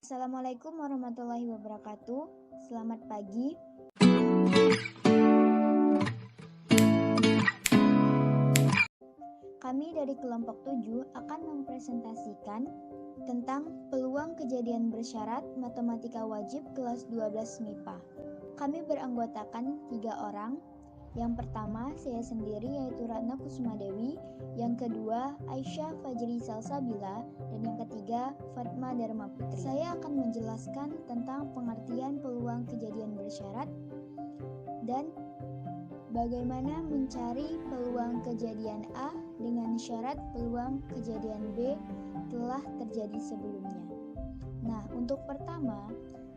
Assalamualaikum warahmatullahi wabarakatuh. Selamat pagi. Kami dari kelompok 7 akan mempresentasikan tentang peluang kejadian bersyarat matematika wajib kelas 12 MIPA. Kami beranggotakan 3 orang. Yang pertama saya sendiri yaitu Ratna Kusmadewi, yang kedua Aisyah Fajri Salsabila, dan yang ketiga Fatma Dharma Putri. Saya akan menjelaskan tentang pengertian peluang kejadian bersyarat dan bagaimana mencari peluang kejadian A dengan syarat peluang kejadian B telah terjadi sebelumnya. Nah, untuk pertama,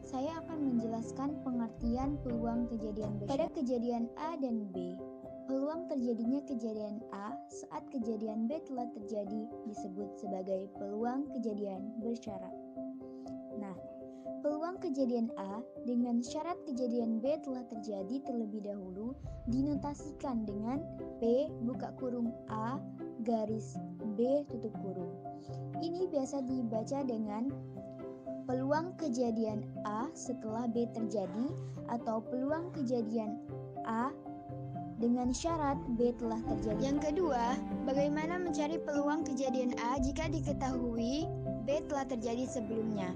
saya akan menjelaskan pengertian peluang kejadian bersyarat. Pada kejadian A dan B, peluang terjadinya kejadian A saat kejadian B telah terjadi disebut sebagai peluang kejadian bersyarat. Nah, peluang kejadian A dengan syarat kejadian B telah terjadi terlebih dahulu dinotasikan dengan P buka kurung A garis B tutup kurung. Ini biasa dibaca dengan peluang kejadian A setelah B terjadi atau peluang kejadian A dengan syarat B telah terjadi. Yang kedua, bagaimana mencari peluang kejadian A jika diketahui B telah terjadi sebelumnya.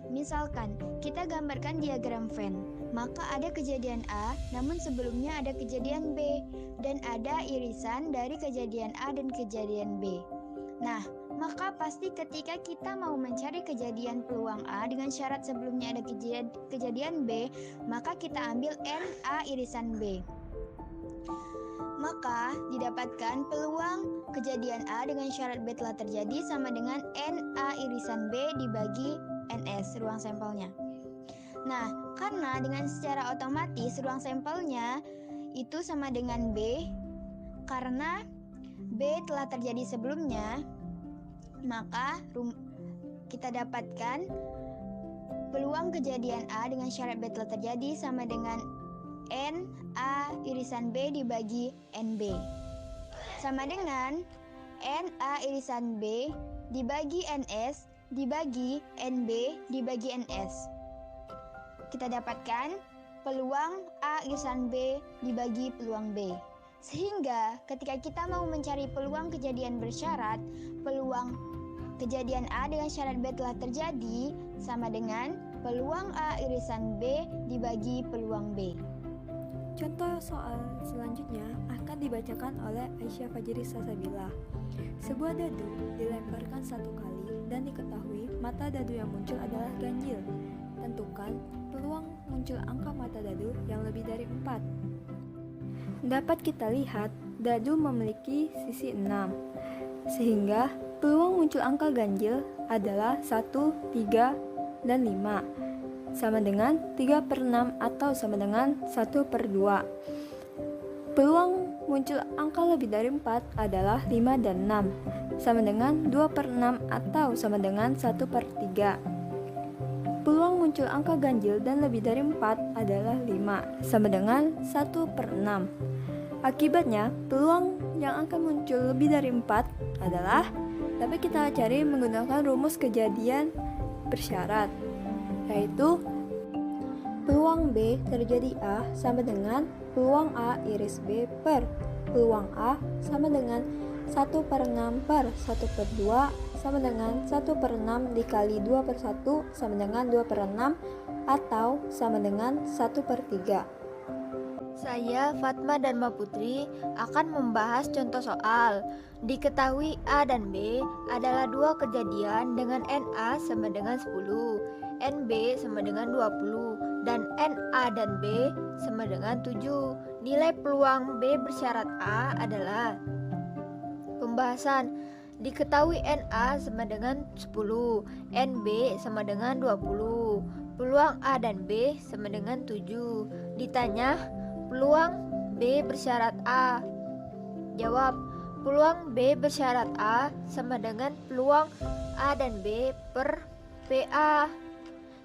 Misalkan, kita gambarkan diagram Venn, maka ada kejadian A, namun sebelumnya ada kejadian B, dan ada irisan dari kejadian A dan kejadian B. Nah, maka pasti ketika kita mau mencari kejadian peluang A dengan syarat sebelumnya ada kejadian B, maka kita ambil NA irisan B. Maka didapatkan peluang kejadian A dengan syarat B telah terjadi sama dengan NA irisan B dibagi NS, ruang sampelnya. Nah, karena dengan secara otomatis ruang sampelnya itu sama dengan B, karena B telah terjadi sebelumnya, maka kita dapatkan peluang kejadian A dengan syarat B telah terjadi sama dengan N A irisan B dibagi NB, sama dengan N A irisan B dibagi NS dibagi NB dibagi NS. Kita dapatkan peluang A irisan B dibagi peluang B. Sehingga ketika kita mau mencari peluang kejadian bersyarat, peluang kejadian A dengan syarat B telah terjadi sama dengan peluang A irisan B dibagi peluang B. Contoh soal selanjutnya akan dibacakan oleh Aisyah Fajri Salsabila. Sebuah dadu dilemparkan 1 kali dan diketahui mata dadu yang muncul adalah ganjil. Tentukan peluang muncul angka mata dadu yang lebih dari 4. Dapat kita lihat dadu memiliki sisi 6, sehingga peluang muncul angka ganjil adalah 1, 3, dan 5, sama dengan 3/6 atau sama dengan 1/2. Peluang muncul angka lebih dari 4 adalah 5 dan 6, sama dengan 2/6 atau sama dengan 1/3. Peluang muncul angka ganjil dan lebih dari 4 adalah 5, sama dengan 1/6. Akibatnya, peluang yang akan muncul lebih dari 4 adalah dapat kita cari menggunakan rumus kejadian bersyarat, yaitu peluang B terjadi A sama dengan peluang A iris B per peluang A sama dengan 1/6 per 1/2 sama dengan 1/6 dikali 2/1 sama dengan 2/6 atau sama dengan 1/3. Saya Fatma Dharma Putri akan membahas contoh soal. Diketahui A dan B adalah 2 kejadian dengan NA sama dengan 10, NB sama dengan 20, dan NA dan B sama dengan 7. Nilai peluang B bersyarat A adalah pembahasan. Diketahui NA sama dengan 10, NB sama dengan 20, peluang A dan B sama dengan 7. Ditanya, peluang B bersyarat A. Jawab, peluang B bersyarat A sama dengan peluang A dan B per PA.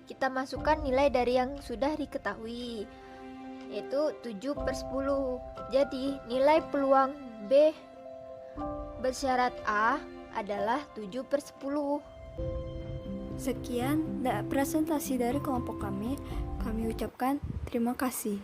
Kita masukkan nilai dari yang sudah diketahui, yaitu 7/10. Jadi nilai peluang B bersyarat A adalah 7/10. Sekian presentasi dari kelompok kami. Kami ucapkan terima kasih.